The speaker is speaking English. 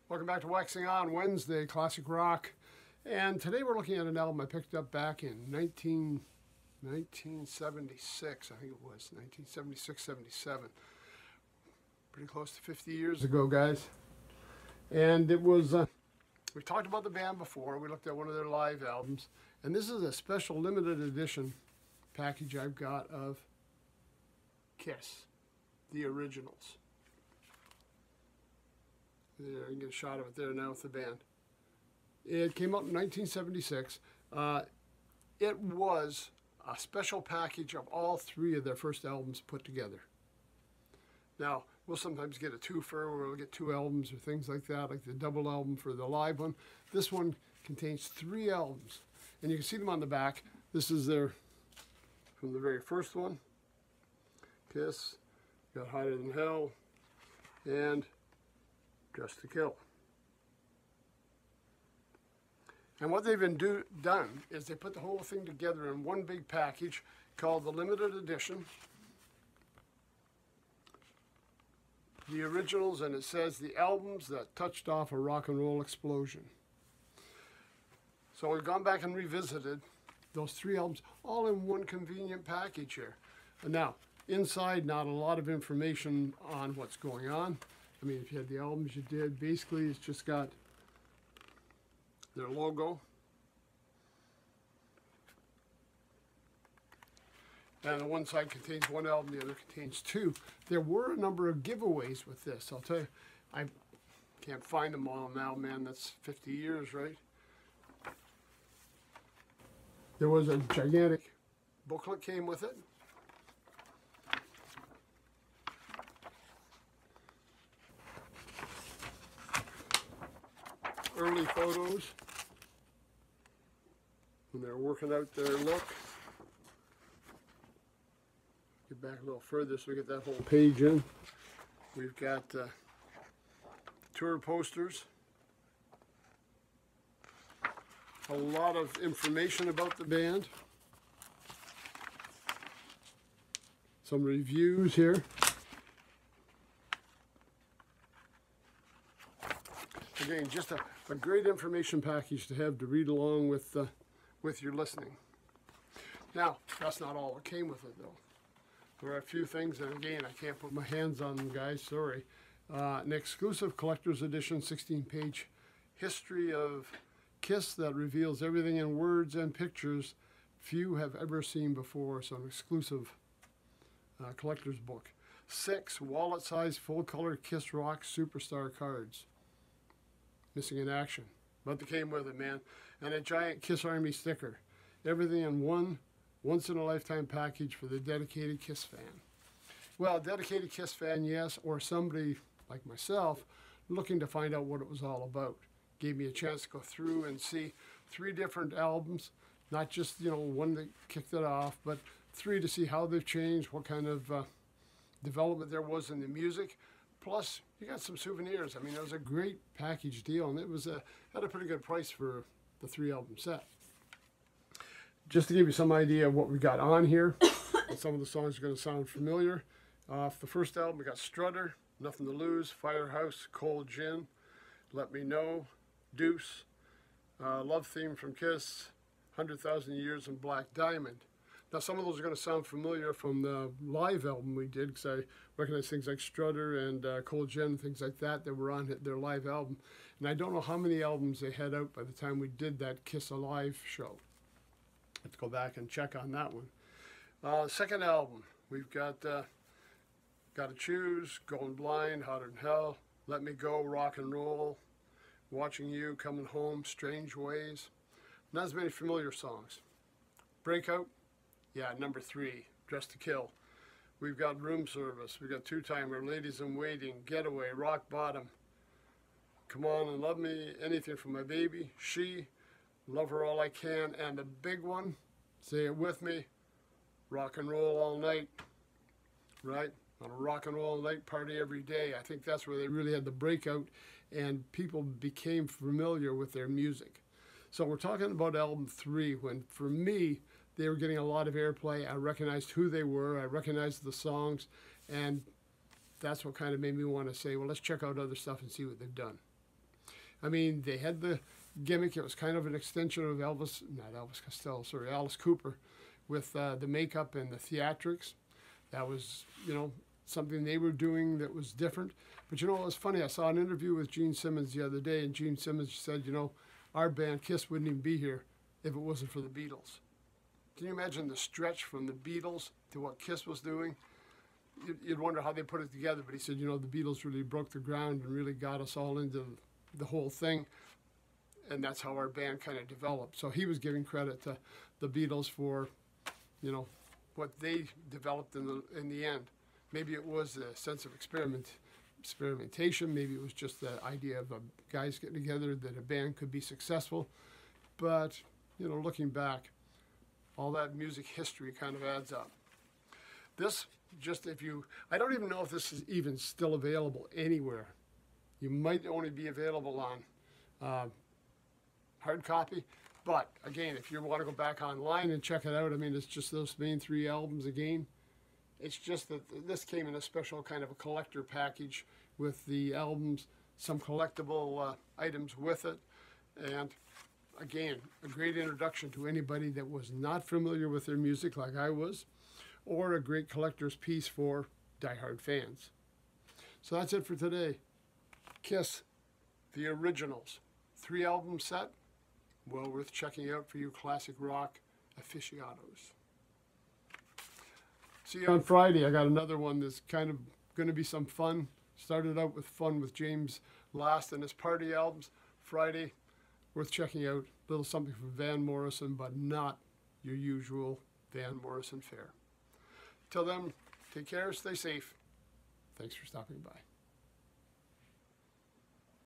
Welcome back to Waxing On Wednesday, Classic Rock. And today we're looking at an album I picked up back in 1976, I think it was, 1976, 77. Pretty close to 50 years ago, guys. And it was, we talked about the band before, we looked at one of their live albums, and this is a special limited edition package I've got of Kiss, the originals. There, you can get a shot of it there now with the band. It came out in 1976. It was a special package of all three of their first albums put together. Now, we'll sometimes get a twofer where we'll get two albums or things like that, like the double album for the live one. This one contains three albums, and you can see them on the back. This is their, from the very first one, Kiss, got Higher Than Hell, and Just to Kill. And what they've done is they put the whole thing together in one big package called the limited edition. The originals, and it says the albums that touched off a rock and roll explosion. So we've gone back and revisited those three albums all in one convenient package here. And now, inside, not a lot of information on what's going on. I mean, if you had the albums you did, basically it's just got their logo. And the one side contains one album, the other contains two. There were a number of giveaways with this. I'll tell you, I can't find them all now, man. That's 50 years, right? There was a gigantic booklet came with it. Early photos when they're working out their look. Get back a little further so we get that whole page in. We've got tour posters. A lot of information about the band. Some reviews here. Again, just a great information package to have to read along with your listening. Now, that's not all that came with it, though. There are a few things, and again, I can't put my hands on them, guys, sorry. An exclusive collector's edition 16-page history of Kiss that reveals everything in words and pictures few have ever seen before, so an exclusive collector's book. 6 wallet-sized full-color Kiss Rock Superstar cards. Missing in action, but they came with it, man. And a giant Kiss Army sticker. Everything in one once-in-a-lifetime package for the dedicated Kiss fan. Well, dedicated Kiss fan, yes, or somebody like myself looking to find out what it was all about. Gave me a chance to go through and see 3 different albums, not just, you know, one that kicked it off, but 3 to see how they've changed, what kind of development there was in the music. Plus, you got some souvenirs. I mean, it was a great package deal, and it was at a pretty good price for the 3-album set. Just to give you some idea of what we got on here, and some of the songs are going to sound familiar. Off the first album, we got Strutter, Nothing to Lose, Firehouse, Cold Gin, Let Me Know, Deuce, Love Theme from Kiss, 100,000 Years, and Black Diamond. Now, some of those are going to sound familiar from the live album we did, because I recognize things like Strutter and Cold Gin, things like that were on their live album. And I don't know how many albums they had out by the time we did that Kiss Alive show. Let's go back and check on that one. Second album, we've got Gotta Choose, Going Blind, Hotter Than Hell, Let Me Go, Rock and Roll, Watching You, Coming Home, Strange Ways. Not as many familiar songs. Breakout. Yeah, number 3, Dressed to Kill. We've got Room Service. We've got Two Timer, Ladies in Waiting, Getaway, Rock Bottom, Come On and Love Me, Anything for My Baby, She, Love Her All I Can, and the big one, say it with me, Rock and Roll All Night, right? On a rock and roll night party every day. I think that's where they really had the breakout and people became familiar with their music. So we're talking about album 3, when for me, they were getting a lot of airplay. I recognized who they were. I recognized the songs. And that's what kind of made me want to say, well, let's check out other stuff and see what they've done. I mean, they had the gimmick. It was kind of an extension of not Elvis Costello, sorry, Alice Cooper, with the makeup and the theatrics. That was, something they were doing that was different. But it was funny. I saw an interview with Gene Simmons the other day, and Gene Simmons said, our band Kiss wouldn't even be here if it wasn't for the Beatles. Can you imagine the stretch from the Beatles to what Kiss was doing? You'd wonder how they put it together, but he said, the Beatles really broke the ground and really got us all into the whole thing, and that's how our band kind of developed. So he was giving credit to the Beatles for, what they developed in the end. Maybe it was a sense of experimentation. Maybe it was just the idea of guys getting together that a band could be successful. But, looking back, all that music history kind of adds up. This, I don't even know if this is even still available anywhere. You might only be available on hard copy. But, again, if you want to go back online and check it out, it's just those main 3 albums again. It's just that this came in a special kind of a collector package with the albums, some collectible items with it. And, again, a great introduction to anybody that was not familiar with their music like I was, or a great collector's piece for diehard fans. So that's it for today. Kiss, the originals, 3-album set, well worth checking out for you classic rock aficionados. See you on Friday. I got another one that's kind of going to be some fun. Started out with fun with James Last and his party albums. Friday, worth checking out. A little something from Van Morrison, but not your usual Van Morrison fare. Till then, take care, stay safe. Thanks for stopping by.